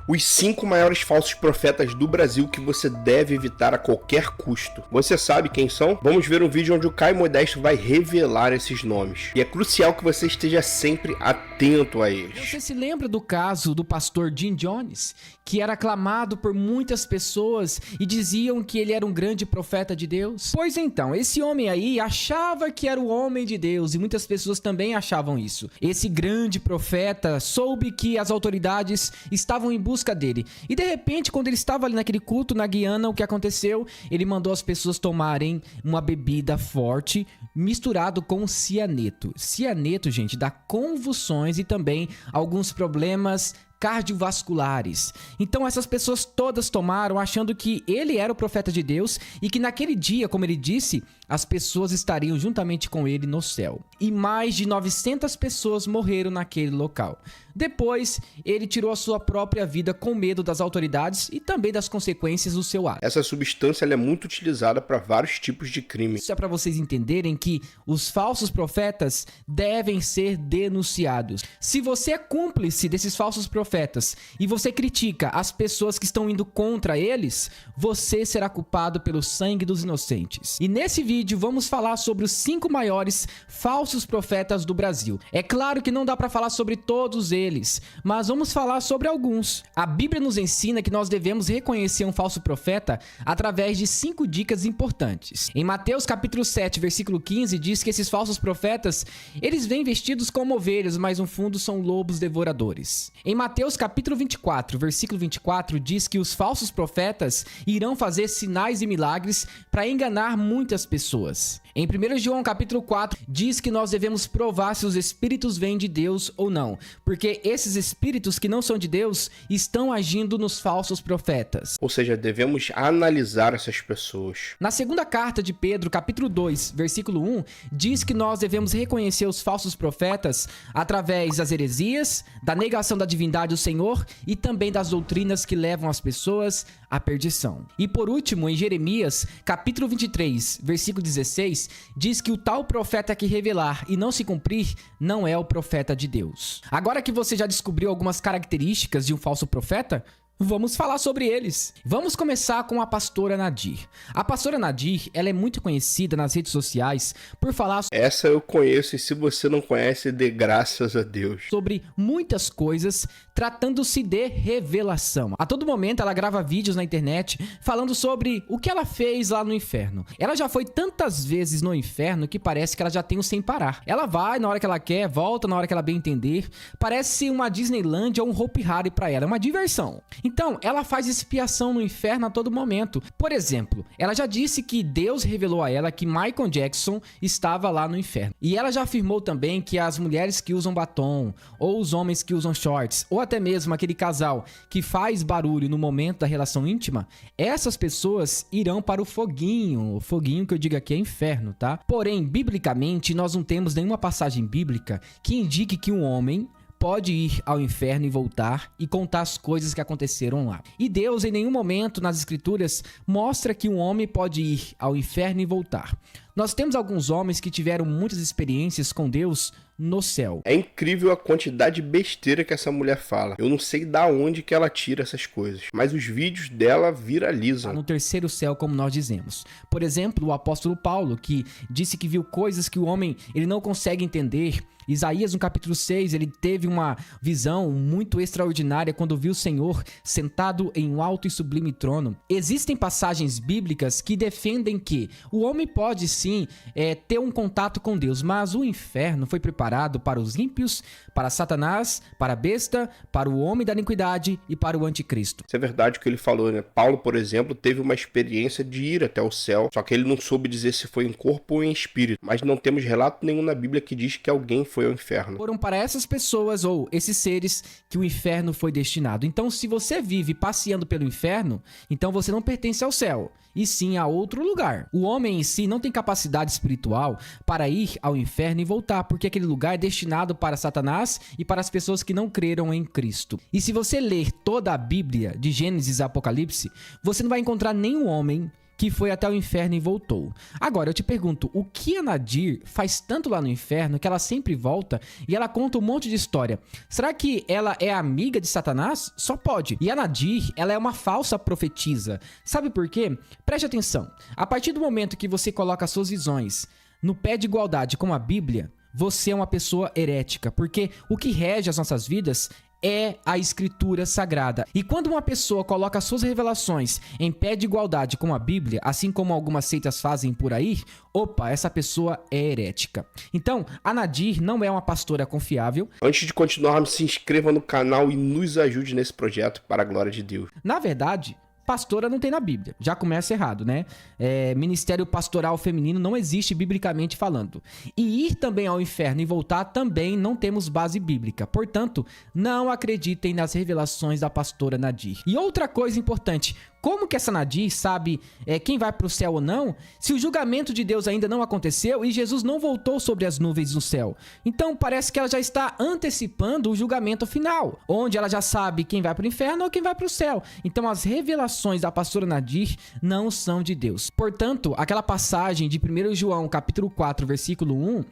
os 5 maiores falsos profetas do Brasil que você deve evitar a qualquer custo. Você sabe quem são? Vamos ver um vídeo onde o Caio Modesto vai revelar esses nomes. E é crucial que você esteja sempre atento a eles. Você se lembra do caso do pastor Jim Jones, que era aclamado por muitas pessoas e diziam que ele era um grande profeta de Deus? Pois então, esse homem aí achava que era o homem de Deus e muitas pessoas também achavam isso. Esse grande profeta soube que as autoridades estavam em busca dele e de repente, quando ele estava ali naquele culto na Guiana, o que aconteceu? Ele mandou as pessoas tomarem uma bebida forte misturado com cianeto. Cianeto, gente, dá convulsões e também alguns problemas cardiovasculares. Então essas pessoas todas tomaram achando que ele era o profeta de Deus e que naquele dia, como ele disse, as pessoas estariam juntamente com ele no céu. E mais de 900 pessoas morreram naquele local. Depois, ele tirou a sua própria vida com medo das autoridades e também das consequências do seu ato. Essa substância ela é muito utilizada para vários tipos de crime. Isso é para vocês entenderem que os falsos profetas devem ser denunciados. Se você é cúmplice desses falsos profetas e você critica as pessoas que estão indo contra eles, você será culpado pelo sangue dos inocentes. E nesse vídeo vamos falar sobre os 5 maiores falsos profetas do Brasil. É claro que não dá para falar sobre todos eles, mas vamos falar sobre alguns. A Bíblia nos ensina que nós devemos reconhecer um falso profeta através de 5 dicas importantes. Em Mateus capítulo 7, versículo 15, diz que esses falsos profetas, eles vêm vestidos como ovelhas, mas no fundo são lobos devoradores. Em Mateus capítulo 24, versículo 24, diz que os falsos profetas irão fazer sinais e milagres para enganar muitas pessoas. Em 1 João capítulo 4, diz que nós devemos provar se os espíritos vêm de Deus ou não, porque esses espíritos que não são de Deus estão agindo nos falsos profetas. Ou seja, devemos analisar essas pessoas. Na segunda carta de Pedro, capítulo 2, versículo 1, diz que nós devemos reconhecer os falsos profetas através das heresias, da negação da divindade do Senhor e também das doutrinas que levam as pessoas à perdição. E por último, em Jeremias, capítulo 23, versículo 16, diz que o tal profeta que revelar e não se cumprir não é o profeta de Deus. Agora que você já descobriu algumas características de um falso profeta, vamos falar sobre eles. Vamos começar com a pastora Nadir. A pastora Nadir, ela é muito conhecida nas redes sociais por falar Essa eu conheço e se você não conhece, dê graças a Deus. sobre muitas coisas, tratando-se de revelação. A todo momento ela grava vídeos na internet falando sobre o que ela fez lá no inferno. Ela já foi tantas vezes no inferno que parece que ela já tem o sem parar. Ela vai na hora que ela quer, volta na hora que ela bem entender. Parece uma Disneyland ou um Hopi Hari pra ela, é uma diversão. Então, ela faz expiação no inferno a todo momento. Por exemplo, ela já disse que Deus revelou a ela que Michael Jackson estava lá no inferno. E ela já afirmou também que as mulheres que usam batom, ou os homens que usam shorts, ou até mesmo aquele casal que faz barulho no momento da relação íntima, essas pessoas irão para o foguinho que eu digo aqui é inferno, tá? Porém, biblicamente, nós não temos nenhuma passagem bíblica que indique que um homem pode ir ao inferno e voltar e contar as coisas que aconteceram lá. E Deus, em nenhum momento nas escrituras, mostra que um homem pode ir ao inferno e voltar. Nós temos alguns homens que tiveram muitas experiências com Deus no céu. É incrível a quantidade de besteira que essa mulher fala. Eu não sei da onde que ela tira essas coisas, mas os vídeos dela viralizam. No terceiro céu, como nós dizemos. Por exemplo, o apóstolo Paulo, que disse que viu coisas que o homem ele não consegue entender. Isaías, no capítulo 6, ele teve uma visão muito extraordinária quando viu o Senhor sentado em um alto e sublime trono. Existem passagens bíblicas que defendem que o homem pode sim ter um contato com Deus, mas o inferno foi preparado para os ímpios, para Satanás, para a besta, para o homem da iniquidade e para o anticristo. Isso é verdade o que ele falou, né? Paulo, por exemplo, teve uma experiência de ir até o céu, só que ele não soube dizer se foi em corpo ou em espírito. Mas não temos relato nenhum na Bíblia que diz que alguém foi ao inferno. Foram para essas pessoas ou esses seres que o inferno foi destinado. Então, se você vive passeando pelo inferno, então você não pertence ao céu, e sim a outro lugar. O homem em si não tem capacidade espiritual para ir ao inferno e voltar, porque aquele lugar é destinado para Satanás e para as pessoas que não creram em Cristo. E se você ler toda a Bíblia, de Gênesis a Apocalipse, você não vai encontrar nenhum homem que que foi até o inferno e voltou. Agora, eu te pergunto, o que a Nadir faz tanto lá no inferno que ela sempre volta e ela conta um monte de história? Será que ela é amiga de Satanás? Só pode. E a Nadir, ela é uma falsa profetisa. Sabe por quê? Preste atenção. A partir do momento que você coloca suas visões no pé de igualdade com a Bíblia, você é uma pessoa herética, porque o que rege as nossas vidas é a Escritura Sagrada. E quando uma pessoa coloca suas revelações em pé de igualdade com a Bíblia, assim como algumas seitas fazem por aí, opa, essa pessoa é herética. Então, a Nadir não é uma pastora confiável. Antes de continuarmos, se inscreva no canal e nos ajude nesse projeto para a glória de Deus. Na verdade, pastora não tem na Bíblia. Já começa errado, né? Ministério pastoral feminino não existe biblicamente falando. E ir também ao inferno e voltar também não temos base bíblica. Portanto, não acreditem nas revelações da pastora Nadir. E outra coisa importante, como que essa Nadir sabe quem vai para o céu ou não, se o julgamento de Deus ainda não aconteceu e Jesus não voltou sobre as nuvens no céu? Então parece que ela já está antecipando o julgamento final, onde ela já sabe quem vai para o inferno ou quem vai para o céu. Então as revelações da pastora Nadir não são de Deus. Portanto, aquela passagem de 1 João capítulo 4, versículo 1,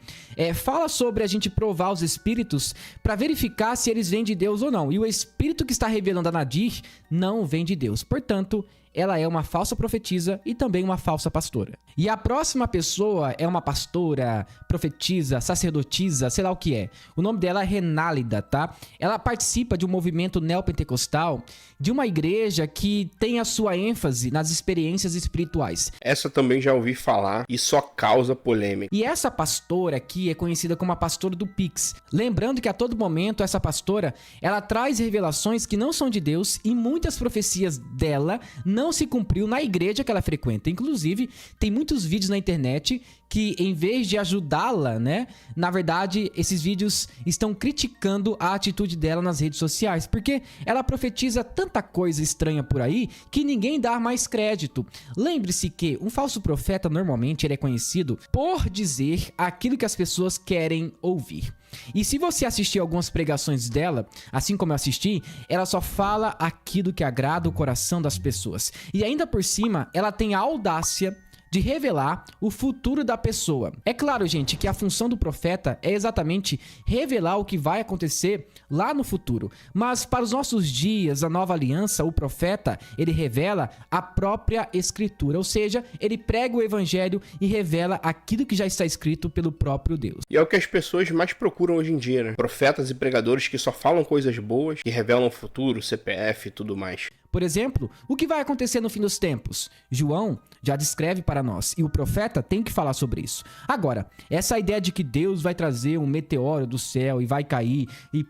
fala sobre a gente provar os espíritos para verificar se eles vêm de Deus ou não. E o espírito que está revelando a Nadir não vem de Deus. Portanto, ela é uma falsa profetisa e também uma falsa pastora. E a próxima pessoa é uma pastora, profetisa, sacerdotisa, sei lá o que é. O nome dela é Renálida, tá? Ela participa de um movimento neopentecostal, de uma igreja que tem a sua ênfase nas experiências espirituais. Essa também já ouvi falar e só causa polêmica. E essa pastora aqui é conhecida como a pastora do Pix. Lembrando que a todo momento essa pastora, ela traz revelações que não são de Deus e muitas profecias dela não se cumpriu na igreja que ela frequenta. Inclusive, tem muitos vídeos na internet que, em vez de ajudá-la, né, na verdade, esses vídeos estão criticando a atitude dela nas redes sociais, porque ela profetiza tanta coisa estranha por aí que ninguém dá mais crédito. Lembre-se que um falso profeta, normalmente, ele é conhecido por dizer aquilo que as pessoas querem ouvir. E se você assistir algumas pregações dela, assim como eu assisti, ela só fala aquilo que agrada o coração das pessoas. E ainda por cima, ela tem a audácia de revelar o futuro da pessoa. É claro, gente, que a função do profeta é exatamente revelar o que vai acontecer lá no futuro. Mas para os nossos dias, a nova aliança, o profeta, ele revela a própria escritura. Ou seja, ele prega o evangelho e revela aquilo que já está escrito pelo próprio Deus. E é o que as pessoas mais procuram hoje em dia, né? Profetas e pregadores que só falam coisas boas, que revelam o futuro, CPF e tudo mais. Por exemplo, o que vai acontecer no fim dos tempos? João já descreve para nós e o profeta tem que falar sobre isso. Agora, essa ideia de que Deus vai trazer um meteoro do céu e vai cair e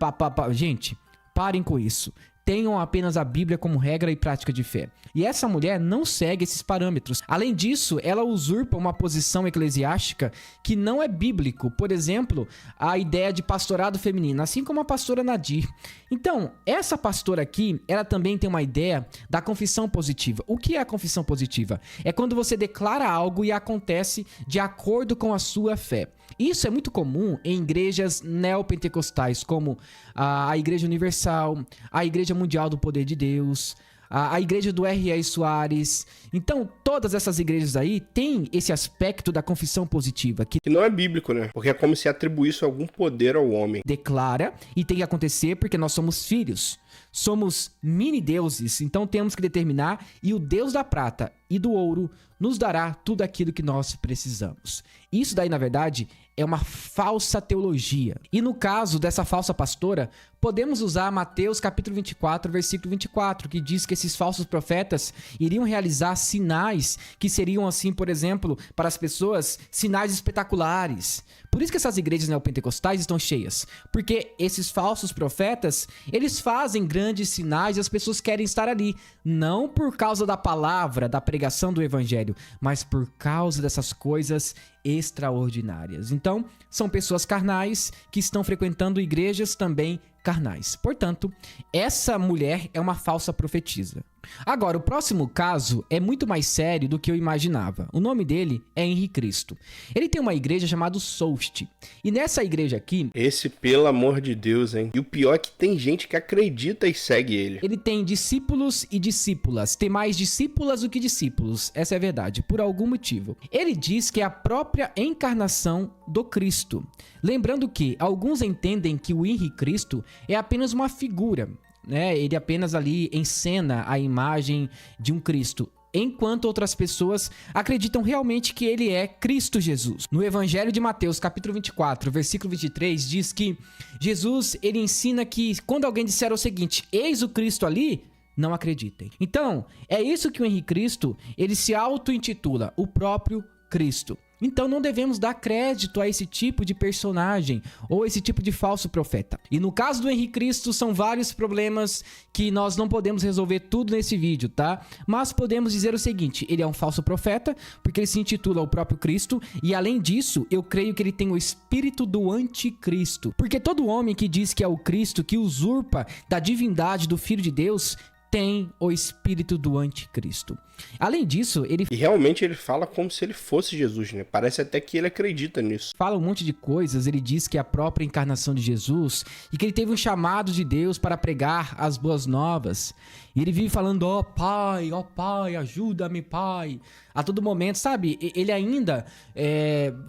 gente, parem com isso. Tenham apenas a Bíblia como regra e prática de fé. E essa mulher não segue esses parâmetros. Além disso, ela usurpa uma posição eclesiástica que não é bíblico. Por exemplo, a ideia de pastorado feminino, assim como a pastora Nadir. Então, essa pastora aqui, ela também tem uma ideia da confissão positiva. O que é a confissão positiva? É quando você declara algo e acontece de acordo com a sua fé. Isso é muito comum em igrejas neopentecostais, como a Igreja Universal, a Igreja Mundial do Poder de Deus, a igreja do R.R. Soares. Então, todas essas igrejas aí têm esse aspecto da confissão positiva. Que não é bíblico, né? Porque é como se atribuísse algum poder ao homem. Declara, e tem que acontecer porque nós somos filhos. Somos mini-deuses, então temos que determinar, e o Deus da prata e do ouro nos dará tudo aquilo que nós precisamos. Isso daí, na verdade, é uma falsa teologia. E no caso dessa falsa pastora, podemos usar Mateus capítulo 24, versículo 24, que diz que esses falsos profetas iriam realizar sinais que seriam assim, por exemplo, para as pessoas, sinais espetaculares. Por isso que essas igrejas neopentecostais estão cheias, porque esses falsos profetas, eles fazem grandes sinais e as pessoas querem estar ali, não por causa da palavra, da pregação do evangelho, mas por causa dessas coisas extraordinárias. Então, são pessoas carnais que estão frequentando igrejas também carnais. Portanto, essa mulher é uma falsa profetisa. Agora, o próximo caso é muito mais sério do que eu imaginava. O nome dele é Henri Cristo. Ele tem uma igreja chamada Soust. E nessa igreja aqui... Esse, pelo amor de Deus, hein? E o pior é que tem gente que acredita e segue ele. Ele tem discípulos e discípulas. Tem mais discípulas do que discípulos. Essa é a verdade, por algum motivo. Ele diz que é a própria encarnação do Cristo. Lembrando que alguns entendem que o Henri Cristo é apenas uma figura, né? Ele apenas ali encena a imagem de um Cristo, enquanto outras pessoas acreditam realmente que ele é Cristo Jesus. No Evangelho de Mateus, capítulo 24, versículo 23, diz que Jesus, ele ensina que quando alguém disser o seguinte, eis o Cristo ali, não acreditem. Então, é isso que o Henri Cristo, ele se auto-intitula, o próprio Cristo. Então não devemos dar crédito a esse tipo de personagem ou esse tipo de falso profeta. E no caso do Henri Cristo são vários problemas que nós não podemos resolver tudo nesse vídeo, tá? Mas podemos dizer o seguinte, ele é um falso profeta porque ele se intitula o próprio Cristo e além disso eu creio que ele tem o espírito do anticristo. Porque todo homem que diz que é o Cristo, que usurpa da divindade do Filho de Deus, tem o espírito do anticristo. Além disso, ele... E realmente ele fala como se ele fosse Jesus, né? Parece até que ele acredita nisso. Fala um monte de coisas, ele diz que é a própria encarnação de Jesus e que ele teve um chamado de Deus para pregar as boas novas. E ele vive falando, ó Pai, ajuda-me, Pai. A todo momento, sabe? Ele ainda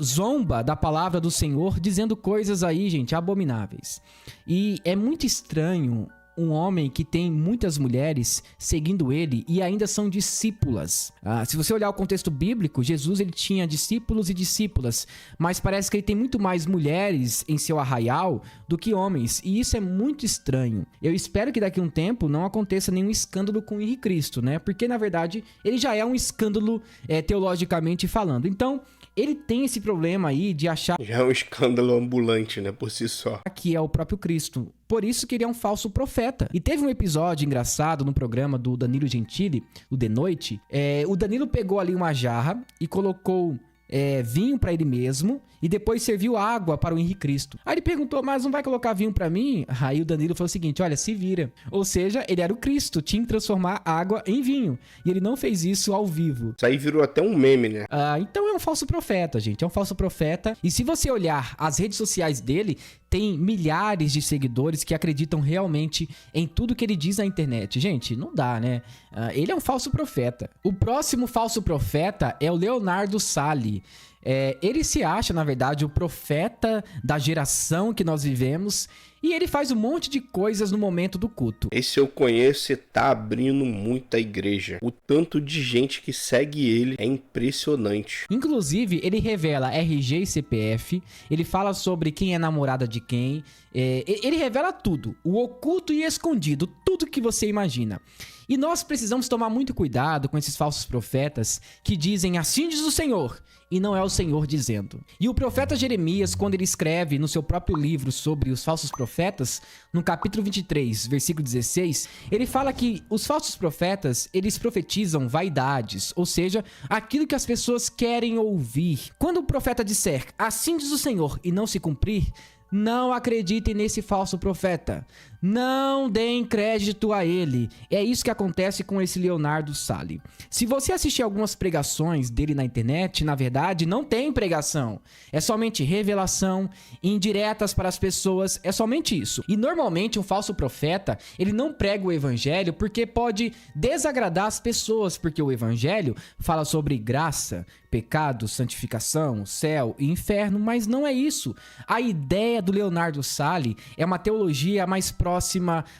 zomba da palavra do Senhor, dizendo coisas aí, gente, abomináveis. E é muito estranho um homem que tem muitas mulheres seguindo ele e ainda são discípulas. Se você olhar o contexto bíblico, Jesus ele tinha discípulos e discípulas, mas parece que ele tem muito mais mulheres em seu arraial do que homens, e isso é muito estranho. Eu espero que daqui a um tempo não aconteça nenhum escândalo com o Henri Cristo, né? Porque, na verdade, ele já é um escândalo teologicamente falando. Então, ele tem esse problema aí de achar... Já é um escândalo ambulante, né? Por si só. Que é o próprio Cristo. Por isso que ele é um falso profeta. E teve um episódio engraçado no programa do Danilo Gentili, o De Noite. O Danilo pegou ali uma jarra e colocou vinho pra ele mesmo e depois serviu água para o Henri Cristo. Aí ele perguntou, mas não vai colocar vinho pra mim? Aí o Danilo falou o seguinte, olha, se vira. Ou seja, ele era o Cristo, tinha que transformar água em vinho. E ele não fez isso ao vivo. Isso aí virou até um meme, né? Então é um falso profeta, gente. É um falso profeta. E se você olhar as redes sociais dele, tem milhares de seguidores que acreditam realmente em tudo que ele diz na internet. Gente, não dá, né? Ele é um falso profeta. O próximo falso profeta é o Leonardo Sali. Ele se acha, na verdade, o profeta da geração que nós vivemos e ele faz um monte de coisas no momento do culto. Esse eu conheço e tá abrindo muita igreja. O tanto de gente que segue ele é impressionante. Inclusive, ele revela RG e CPF, ele fala sobre quem é namorada de quem, ele revela tudo, o oculto e escondido, tudo que você imagina. E nós precisamos tomar muito cuidado com esses falsos profetas que dizem assim diz o Senhor, e não é o Senhor dizendo. E o profeta Jeremias, quando ele escreve no seu próprio livro sobre os falsos profetas, no capítulo 23, versículo 16, ele fala que os falsos profetas, eles profetizam vaidades, ou seja, aquilo que as pessoas querem ouvir. Quando o profeta disser, assim diz o Senhor, e não se cumprir, não acreditem nesse falso profeta. Não deem crédito a ele. É isso que acontece com esse Leonardo Sali. Se você assistir algumas pregações dele na internet, na verdade, não tem pregação. É somente revelação, indiretas para as pessoas, é somente isso. E normalmente um falso profeta, ele não prega o evangelho porque pode desagradar as pessoas, porque o evangelho fala sobre graça, pecado, santificação, céu e inferno, mas não é isso. A ideia do Leonardo Sali é uma teologia mais próxima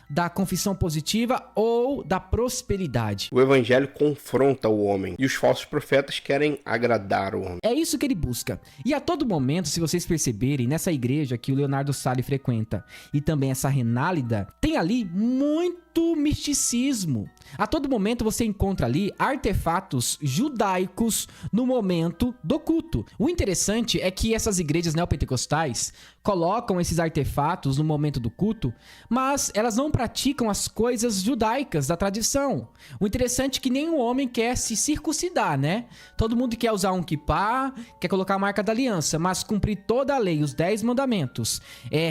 da confissão positiva ou da prosperidade. O evangelho confronta o homem e os falsos profetas querem agradar o homem. É isso que ele busca. E a todo momento, se vocês perceberem, nessa igreja que o Leonardo Sali frequenta e também essa Renálida, tem ali muito misticismo. A todo momento você encontra ali artefatos judaicos no momento do culto. O interessante é que essas igrejas neopentecostais colocam esses artefatos no momento do culto, mas elas não praticam as coisas judaicas da tradição. O interessante é que nenhum homem quer se circuncidar, né? Todo mundo quer usar um kippah, quer colocar a marca da aliança, mas cumprir toda a lei, os 10 mandamentos,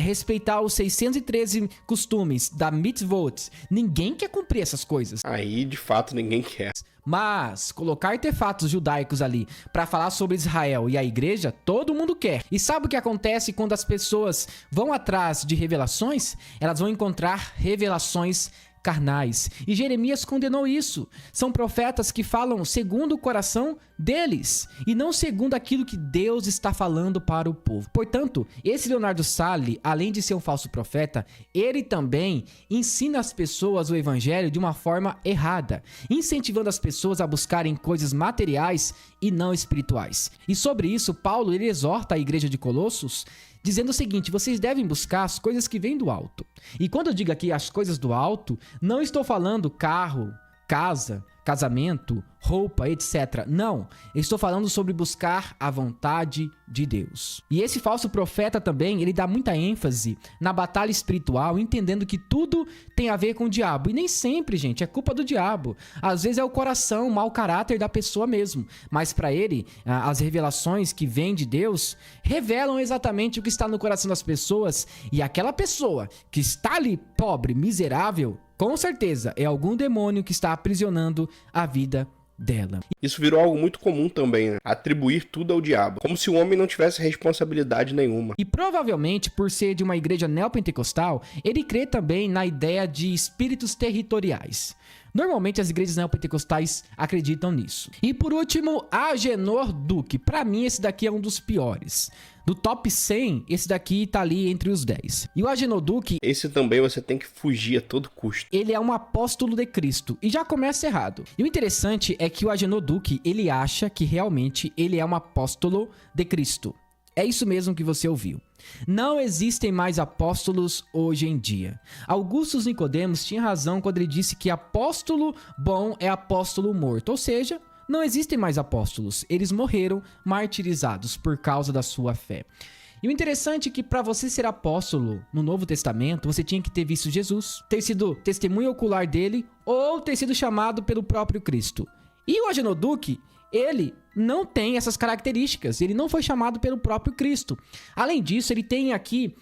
respeitar os 613 costumes da mitzvot. Ninguém quer cumprir essas coisas. Aí, de fato, ninguém quer. Mas colocar artefatos judaicos ali para falar sobre Israel e a igreja, todo mundo quer. E sabe o que acontece quando as pessoas vão atrás de revelações? Elas vão encontrar revelações carnais. E Jeremias condenou isso. São profetas que falam segundo o coração deles e não segundo aquilo que Deus está falando para o povo. Portanto, esse Leonardo Sali, além de ser um falso profeta, ele também ensina as pessoas o evangelho de uma forma errada, incentivando as pessoas a buscarem coisas materiais e não espirituais. E sobre isso, Paulo ele exorta a igreja de Colossos dizendo o seguinte: vocês devem buscar as coisas que vêm do alto. E quando eu digo aqui as coisas do alto, não estou falando carro, casa, casamento, roupa, etc. Não, eu estou falando sobre buscar a vontade de Deus. E esse falso profeta também, ele dá muita ênfase na batalha espiritual, entendendo que tudo tem a ver com o diabo. E nem sempre, gente, é culpa do diabo. Às vezes é o coração, o mau caráter da pessoa mesmo. Mas para ele, as revelações que vêm de Deus revelam exatamente o que está no coração das pessoas. E aquela pessoa que está ali pobre, miserável, com certeza é algum demônio que está aprisionando a vida dela. Isso virou algo muito comum também, né? Atribuir tudo ao diabo, como se o homem não tivesse responsabilidade nenhuma. E provavelmente, por ser de uma igreja neopentecostal, ele crê também na ideia de espíritos territoriais. Normalmente as igrejas neopentecostais acreditam nisso. E por último, Agenor Duque. Pra mim esse daqui é um dos piores. Do top 100, esse daqui tá ali entre os 10. E o Agenor Duque... esse também você tem que fugir a todo custo. Ele é um apóstolo de Cristo. E já começa errado. E o interessante é que o Agenor Duque, ele acha que realmente ele é um apóstolo de Cristo. É isso mesmo que você ouviu. Não existem mais apóstolos hoje em dia. Augustus Nicodemos tinha razão quando ele disse que apóstolo bom é apóstolo morto. Ou seja, não existem mais apóstolos. Eles morreram martirizados por causa da sua fé. E o interessante é que para você ser apóstolo no Novo Testamento, você tinha que ter visto Jesus, ter sido testemunha ocular dele ou ter sido chamado pelo próprio Cristo. E o Agenor Duque, ele não tem essas características, ele não foi chamado pelo próprio Cristo. Além disso, ele tem aqui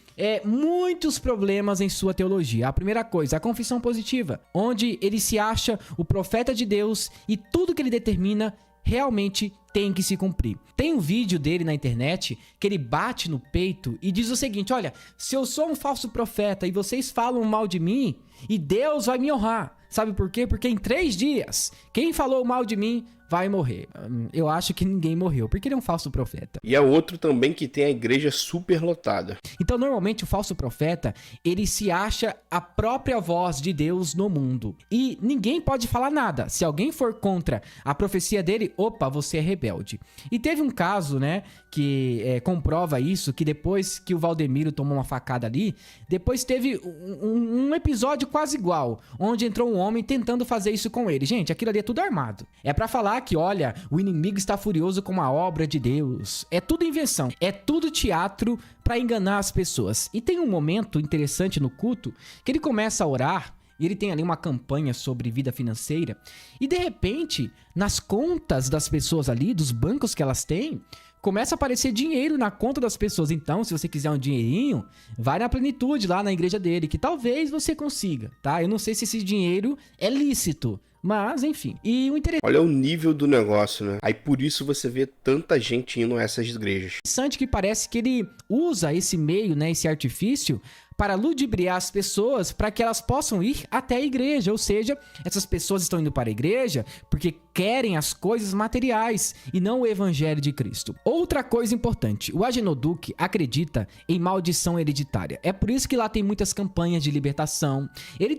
muitos problemas em sua teologia. A primeira coisa, a confissão positiva, onde ele se acha o profeta de Deus e tudo que ele determina realmente tem que se cumprir. Tem um vídeo dele na internet que ele bate no peito e diz o seguinte: olha, se eu sou um falso profeta e vocês falam mal de mim, e Deus vai me honrar. Sabe por quê? Porque em 3 dias, quem falou mal de mim vai morrer. Eu acho que ninguém morreu, porque ele é um falso profeta. E é outro também que tem a igreja super lotada. Então, normalmente, o falso profeta, ele se acha a própria voz de Deus no mundo. E ninguém pode falar nada. Se alguém for contra a profecia dele, opa, você é rebelde. E teve um caso, né, que comprova isso, que depois que o Valdemiro tomou uma facada ali, depois teve um episódio quase igual, onde entrou um homem tentando fazer isso com ele. Gente, aquilo ali é tudo armado. É pra falar que, olha, o inimigo está furioso com a obra de Deus. É tudo invenção, é tudo teatro para enganar as pessoas. E tem um momento interessante no culto que ele começa a orar e ele tem ali uma campanha sobre vida financeira e de repente, nas contas das pessoas ali, dos bancos que elas têm, começa a aparecer dinheiro na conta das pessoas. Então, se você quiser um dinheirinho, vai na Plenitude lá na igreja dele, que talvez você consiga, tá? Eu não sei se esse dinheiro é lícito, mas, enfim. E o interessante... olha o nível do negócio, né? Aí por isso você vê tanta gente indo a essas igrejas. Interessante que parece que ele usa esse meio, né, esse artifício, para ludibriar as pessoas para que elas possam ir até a igreja. Ou seja, essas pessoas estão indo para a igreja porque querem as coisas materiais e não o evangelho de Cristo. Outra coisa importante, o Agenor Duque acredita em maldição hereditária. É por isso que lá tem muitas campanhas de libertação. Ele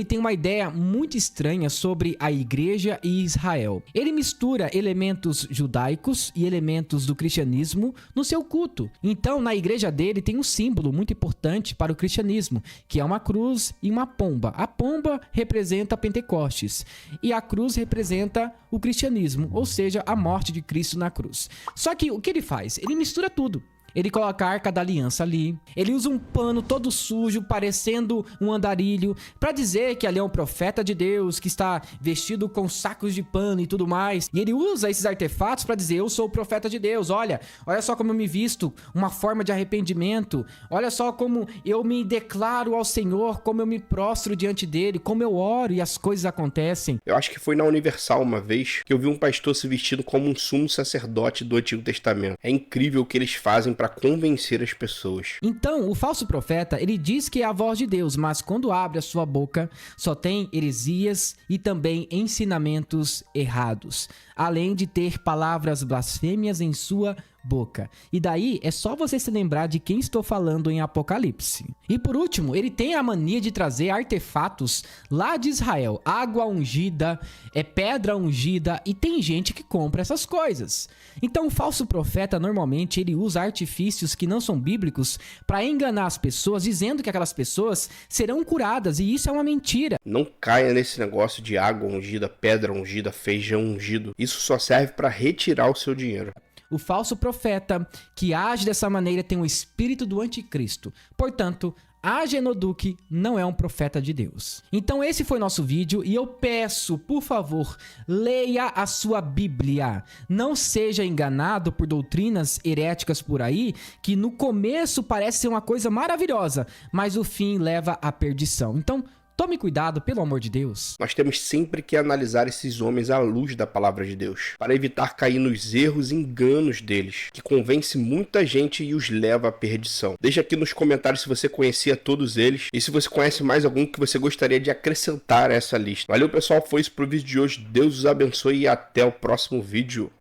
tem uma ideia muito estranha sobre a igreja e Israel. Ele mistura elementos judaicos e elementos do cristianismo no seu culto. Então, na igreja dele tem um símbolo muito importante para o cristianismo, que é uma cruz e uma pomba. A pomba representa Pentecostes e a cruz representa o cristianismo, ou seja, a morte de Cristo na cruz. Só que o que ele faz? Ele mistura tudo. Ele coloca a Arca da Aliança ali. Ele usa um pano todo sujo, parecendo um andarilho, para dizer que ali é um profeta de Deus, que está vestido com sacos de pano e tudo mais. E ele usa esses artefatos para dizer: eu sou o profeta de Deus, olha só como eu me visto, uma forma de arrependimento. Olha só como eu me declaro ao Senhor, como eu me prostro diante dele, como eu oro e as coisas acontecem. Eu acho que foi na Universal uma vez que eu vi um pastor se vestindo como um sumo sacerdote do Antigo Testamento. É incrível o que eles fazem para convencer as pessoas. Então, o falso profeta, ele diz que é a voz de Deus, mas quando abre a sua boca, só tem heresias e também ensinamentos errados, além de ter palavras blasfêmias em sua boca. E daí é só você se lembrar de quem estou falando em Apocalipse. E por último, ele tem a mania de trazer artefatos lá de Israel, água ungida, pedra ungida, e tem gente que compra essas coisas. Então o falso profeta normalmente ele usa artifícios que não são bíblicos para enganar as pessoas, dizendo que aquelas pessoas serão curadas, e isso é uma mentira. Não caia nesse negócio de água ungida, pedra ungida, feijão ungido. Isso só serve para retirar o seu dinheiro. O falso profeta que age dessa maneira tem o espírito do anticristo. Portanto, Agenorduque não é um profeta de Deus. Então esse foi nosso vídeo e eu peço, por favor, leia a sua Bíblia. Não seja enganado por doutrinas heréticas por aí, que no começo parece ser uma coisa maravilhosa, mas o fim leva à perdição. Então, tome cuidado, pelo amor de Deus. Nós temos sempre que analisar esses homens à luz da palavra de Deus, para evitar cair nos erros e enganos deles, que convence muita gente e os leva à perdição. Deixa aqui nos comentários se você conhecia todos eles e se você conhece mais algum que você gostaria de acrescentar a essa lista. Valeu, pessoal, foi isso pro vídeo de hoje. Deus os abençoe e até o próximo vídeo.